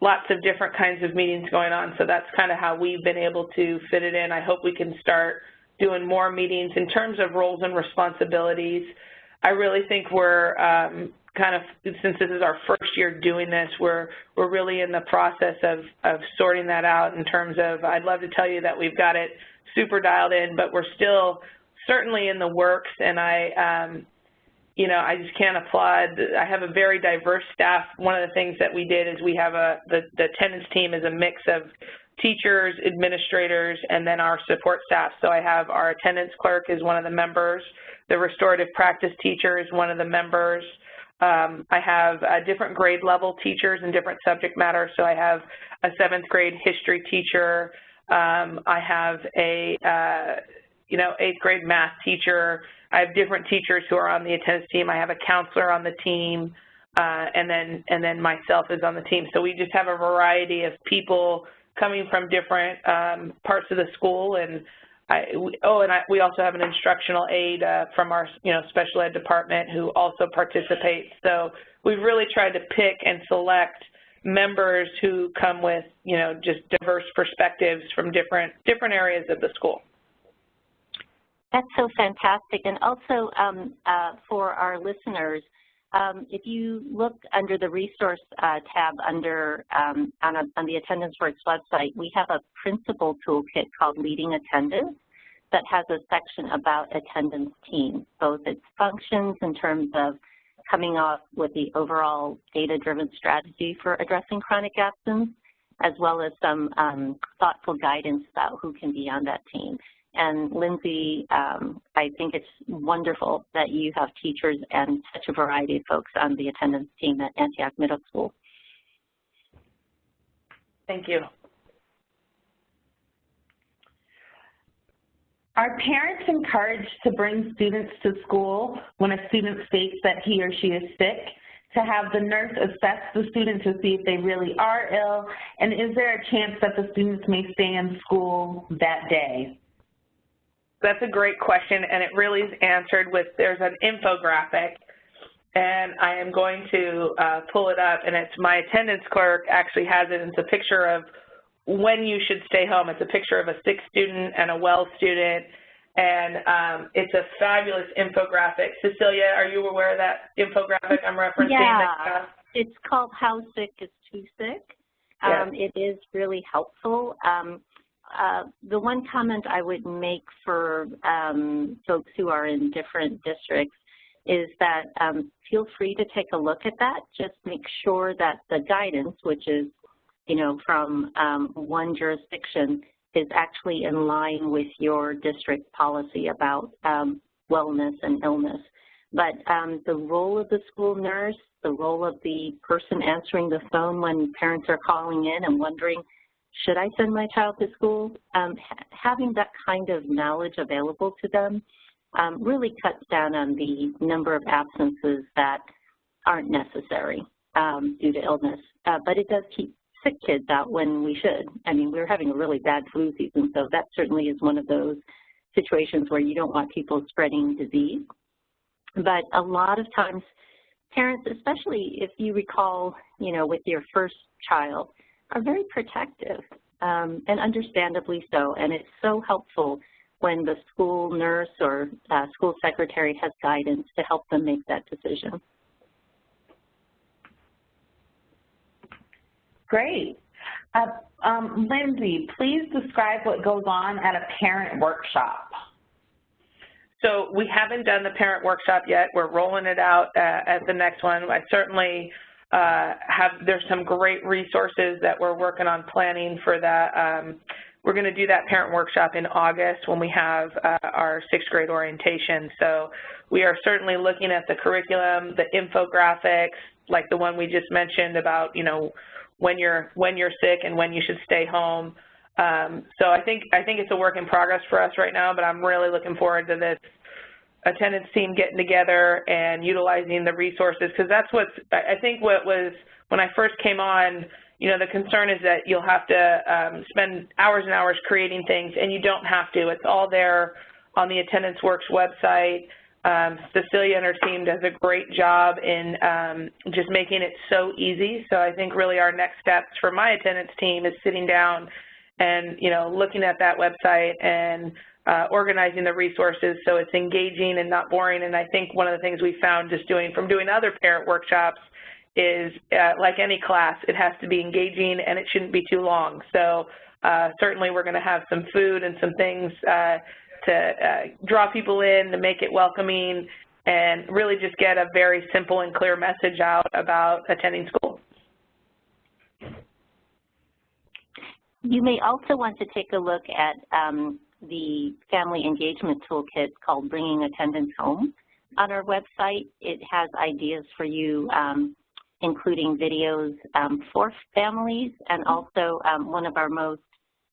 lots of different kinds of meetings going on. So that's kind of how we've been able to fit it in. I hope we can start doing more meetings. In terms of roles and responsibilities, I really think we're kind of, since this is our first year doing this, we're really in the process of sorting that out in terms of, I'd love to tell you that we've got it super dialed in, but we're still certainly in the works, and you know, I just can't applaud. I have a very diverse staff. One of the things that we did is we have the attendance team is a mix of teachers, administrators, and then our support staff. So I have our attendance clerk is one of the members. The restorative practice teacher is one of the members. I have different grade level teachers and different subject matter. So I have a 7th grade history teacher. I have a, you know, 8th grade math teacher. I have different teachers who are on the attendance team. I have a counselor on the team, and then myself is on the team. So we just have a variety of people coming from different parts of the school. And we also have an instructional aide from our, you know, special ed department who also participates. So we've really tried to pick and select members who come with, you know, just diverse perspectives from different areas of the school. That's so fantastic. And also for our listeners, if you look under the resource tab under on the Attendance Works website, we have a principal toolkit called Leading Attendance that has a section about attendance teams, both its functions in terms of coming up with the overall data-driven strategy for addressing chronic absence, as well as some thoughtful guidance about who can be on that team. And Lindsay, I think it's wonderful that you have teachers and such a variety of folks on the attendance team at Antioch Middle School. Thank you. Are parents encouraged to bring students to school when a student states that he or she is sick, to have the nurse assess the student to see if they really are ill, and is there a chance that the students may stay in school that day? That's a great question, and it really is answered with, there's an infographic, and I am going to pull it up, and it's my attendance clerk actually has it, and it's a picture of when you should stay home. It's a picture of a sick student and a well student, and it's a fabulous infographic. Cecilia, are you aware of that infographic I'm referencing? Yeah, it's called How Sick is Too Sick. Yes. It is really helpful. The one comment I would make for folks who are in different districts is that feel free to take a look at that. Just make sure that the guidance, which is, you know, from one jurisdiction, is actually in line with your district policy about wellness and illness. But the role of the school nurse, the role of the person answering the phone when parents are calling in and wondering, should I send my child to school? Having that kind of knowledge available to them really cuts down on the number of absences that aren't necessary due to illness. But it does keep sick kids out when we should. I mean, we're having a really bad flu season, so that certainly is one of those situations where you don't want people spreading disease. But a lot of times, parents, especially if you recall, you know, with your first child, are very protective, and understandably so. And it's so helpful when the school nurse or school secretary has guidance to help them make that decision. Great. Lindsay, please describe what goes on at a parent workshop. So we haven't done the parent workshop yet. We're rolling it out at the next one. I certainly there's some great resources that we're working on planning for that. We're going to do that parent workshop in August when we have our 6th grade orientation. So we are certainly looking at the curriculum, the infographics, like the one we just mentioned about, you know, when you're sick and when you should stay home. So I think it's a work in progress for us right now, but I'm really looking forward to this attendance team getting together and utilizing the resources, because that's what's, I think what was, when I first came on, you know, the concern is that you'll have to spend hours and hours creating things, and you don't have to. It's all there on the Attendance Works website. Cecilia and her team does a great job in just making it so easy. So I think really our next steps for my attendance team is sitting down and, you know, looking at that website and organizing the resources so it's engaging and not boring. And I think one of the things we found just from doing other parent workshops is like any class, it has to be engaging and it shouldn't be too long. So certainly we're going to have some food and some things to draw people in, to make it welcoming, and really just get a very simple and clear message out about attending school. You may also want to take a look at the Family Engagement Toolkit called Bringing Attendance Home on our website. It has ideas for you, including videos for families, and also one of our most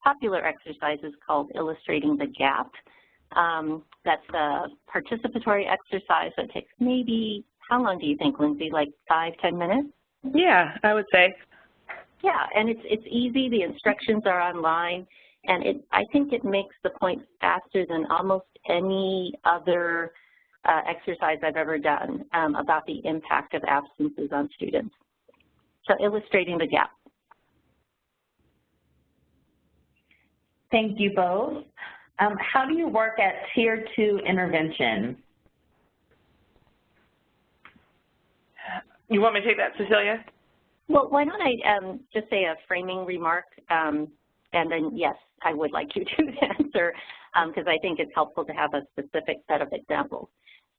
popular exercises called Illustrating the Gap. That's a participatory exercise that takes maybe, how long do you think, Lindsay, like 5-10 minutes? Yeah, I would say. Yeah, and it's easy. The instructions are online, and I think it makes the point faster than almost any other exercise I've ever done about the impact of absences on students. So Illustrating the Gap. Thank you both. How do you work at Tier 2 intervention? You want me to take that, Cecilia? Well, why don't I just say a framing remark, and then, yes, I would like you to answer, because I think it's helpful to have a specific set of examples.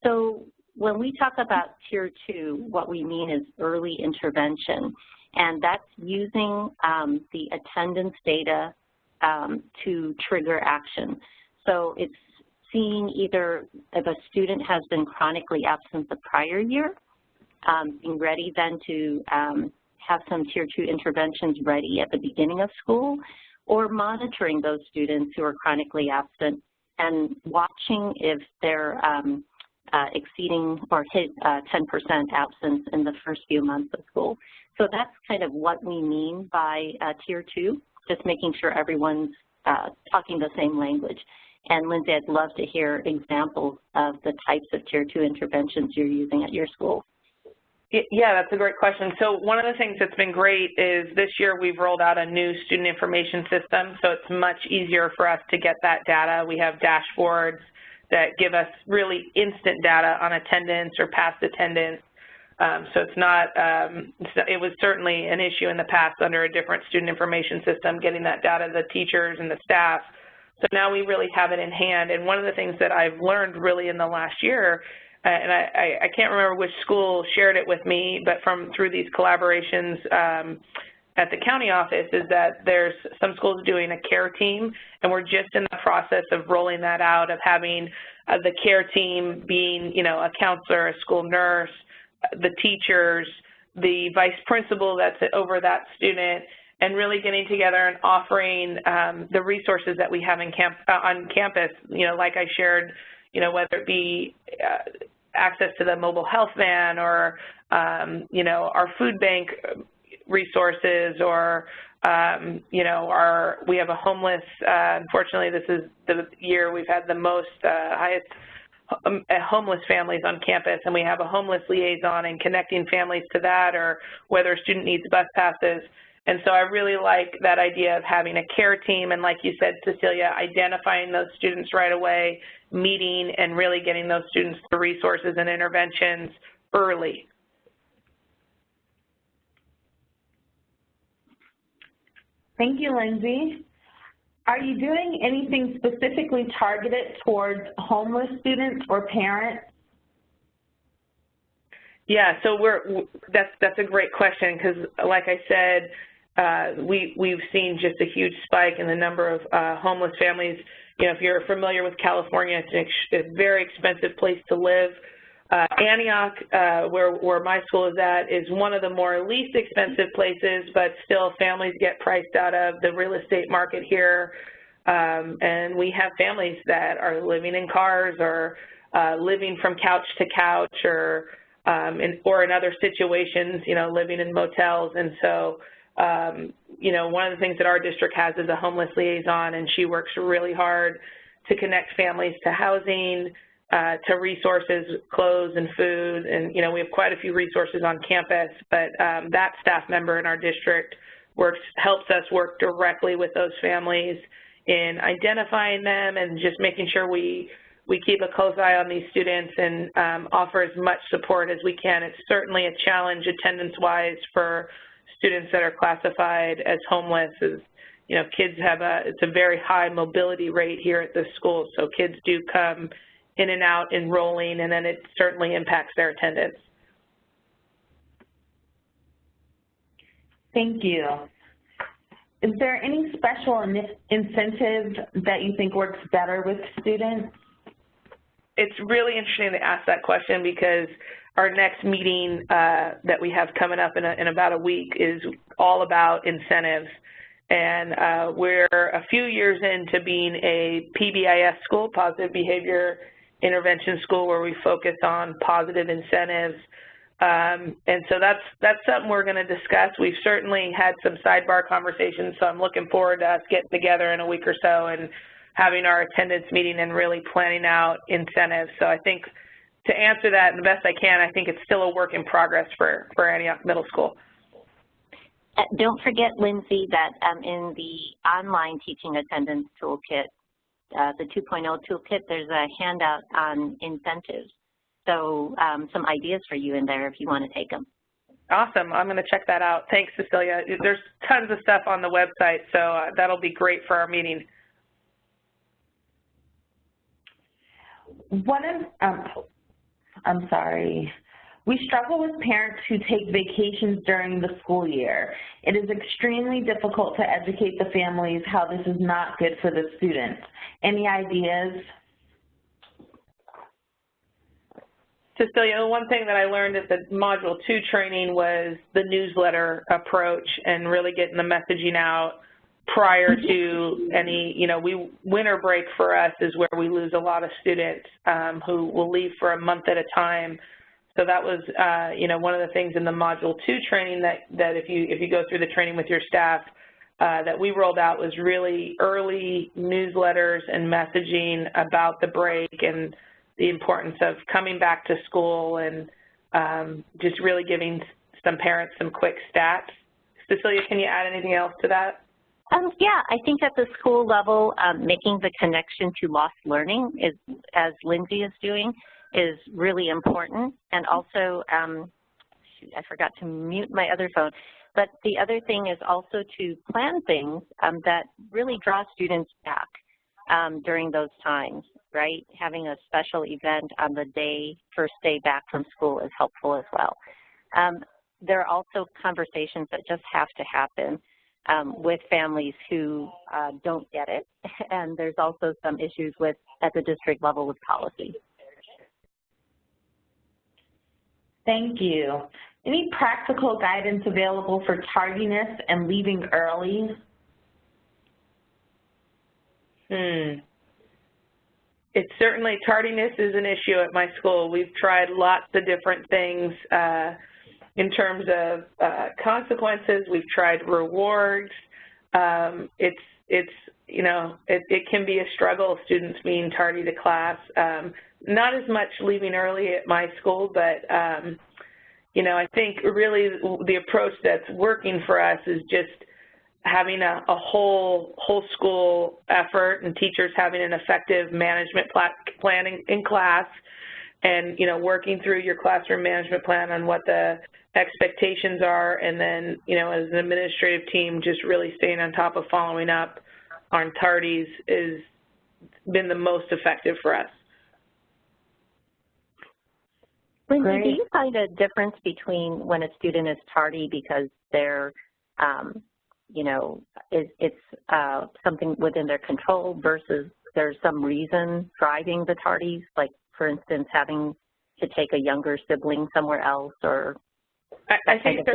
So when we talk about Tier 2, what we mean is early intervention, and that's using the attendance data to trigger action. So it's seeing either if a student has been chronically absent the prior year, being ready then to have some Tier 2 interventions ready at the beginning of school, or monitoring those students who are chronically absent and watching if they're exceeding or hit 10% absence in the first few months of school. So that's kind of what we mean by Tier 2, just making sure everyone's talking the same language. And Lindsay, I'd love to hear examples of the types of Tier 2 interventions you're using at your school. Yeah, that's a great question. So one of the things that's been great is this year we've rolled out a new student information system, so it's much easier for us to get that data. We have dashboards that give us really instant data on attendance or past attendance. So it's not, it was certainly an issue in the past under a different student information system, getting that data to the teachers and the staff. So now we really have it in hand. And one of the things that I've learned really in the last year, and I can't remember which school shared it with me, but through these collaborations at the county office, is that there's some schools doing a care team, and we're just in the process of rolling that out, of having the care team being, you know, a counselor, a school nurse, the teachers, the vice principal that's over that student, and really getting together and offering the resources that we have on campus, you know, like I shared, you know, whether it be access to the mobile health van or, you know, our food bank resources, or, you know, we have a homeless, unfortunately this is the year we've had the most highest homeless families on campus, and we have a homeless liaison and connecting families to that, or whether a student needs bus passes. And so I really like that idea of having a care team, and like you said, Cecilia, identifying those students right away, meeting, and really getting those students the resources and interventions early. Thank you, Lindsay. Are you doing anything specifically targeted towards homeless students or parents? Yeah, so that's a great question, because like I said, we've seen just a huge spike in the number of homeless families. You know, if you're familiar with California, it's a very expensive place to live. Antioch, where my school is at, is one of the more least expensive places, but still families get priced out of the real estate market here. And we have families that are living in cars or living from couch to couch, or in other situations, living in motels. And so, one of the things that our district has is a homeless liaison, and she works really hard to connect families to housing, to resources, clothes and food. And, we have quite a few resources on campus, but that staff member in our district helps us work directly with those families in identifying them and just making sure we keep a close eye on these students and offer as much support as we can. It's certainly a challenge attendance-wise for students that are classified as homeless. Kids it's a very high mobility rate here at this school, so kids do come in and out enrolling, and then it certainly impacts their attendance. Thank you. Is there any special incentive that you think works better with students? It's really interesting to ask that question, because our next meeting that we have coming up in about a week is all about incentives. And we're a few years into being a PBIS school, Positive Behavior Intervention School, where we focus on positive incentives. And so that's something we're going to discuss. We've certainly had some sidebar conversations, so I'm looking forward to us getting together in a week or so and having our attendance meeting and really planning out incentives. So I think, to answer that the best I can, I think it's still a work in progress for Antioch Middle School. Don't forget, Lindsay, that in the online teaching attendance toolkit, the 2.0 toolkit, there's a handout on incentives. So some ideas for you in there if you want to take them. Awesome. I'm going to check that out. Thanks, Cecilia. There's tons of stuff on the website, so that'll be great for our meeting. I'm sorry. We struggle with parents who take vacations during the school year. It is extremely difficult to educate the families how this is not good for the students. Any ideas? Cecilia, the one thing that I learned at the Module 2 training was the newsletter approach and really getting the messaging out prior to any, winter break for us is where we lose a lot of students who will leave for a month at a time. So that was, one of the things in the Module 2 training that if you go through the training with your staff that we rolled out was really early newsletters and messaging about the break and the importance of coming back to school and just really giving some parents some quick stats. Cecilia, can you add anything else to that? Yeah, I think at the school level, making the connection to lost learning, as Lindsay is doing, is really important. And also, shoot, I forgot to mute my other phone. But the other thing is also to plan things that really draw students back during those times, right? Having a special event on the first day back from school is helpful as well. There are also conversations that just have to happen with families who don't get it, and there's also some issues at the district level with policy. Thank you. Any practical guidance available for tardiness and leaving early? It's certainly, tardiness is an issue at my school. We've tried lots of different things in terms of consequences. We've tried rewards. It can be a struggle, students being tardy to class. Not as much leaving early at my school, but I think really the approach that's working for us is just having a whole school effort and teachers having an effective management planning in class and, working through your classroom management plan on what the expectations are, and then, as an administrative team, just really staying on top of following up on tardies has been the most effective for us. Lindsay, do you find a difference between when a student is tardy because they're, it's something within their control versus there's some reason driving the tardies, like, for instance, having to take a younger sibling somewhere else or I think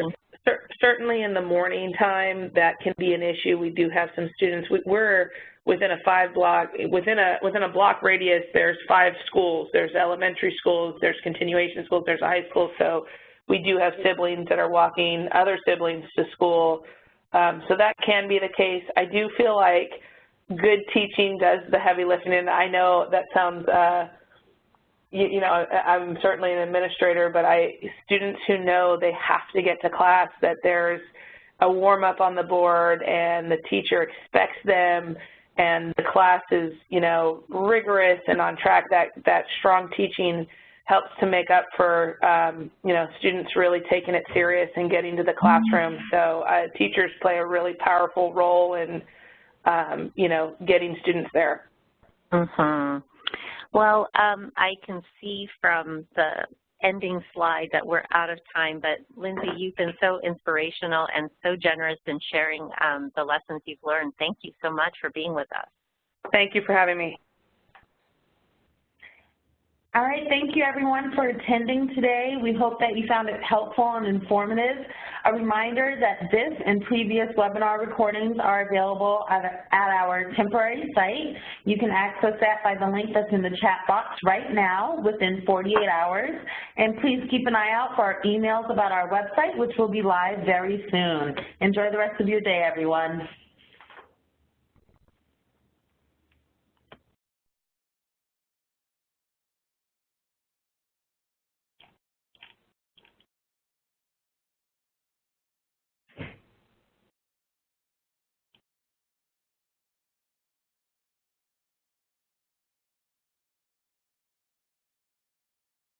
Certainly in the morning time, that can be an issue. We do have some students. We're within a block radius. There's 5 schools. There's elementary schools. There's continuation schools. There's a high school. So we do have siblings that are walking other siblings to school. So that can be the case. I do feel like good teaching does the heavy lifting, and I know that sounds. You know, I'm certainly an administrator, but students who know they have to get to class, that there's a warm-up on the board and the teacher expects them and the class is, you know, rigorous and on track, that strong teaching helps to make up for, you know, students really taking it serious and getting to the classroom. So teachers play a really powerful role in, you know, getting students there. Mm-hmm. Well, I can see from the ending slide that we're out of time, but Lindsay, you've been so inspirational and so generous in sharing the lessons you've learned. Thank you so much for being with us. Thank you for having me. All right, thank you everyone for attending today. We hope that you found it helpful and informative. A reminder that this and previous webinar recordings are available at our temporary site. You can access that by the link that's in the chat box right now within 48 hours. And please keep an eye out for our emails about our website, which will be live very soon. Enjoy the rest of your day, everyone.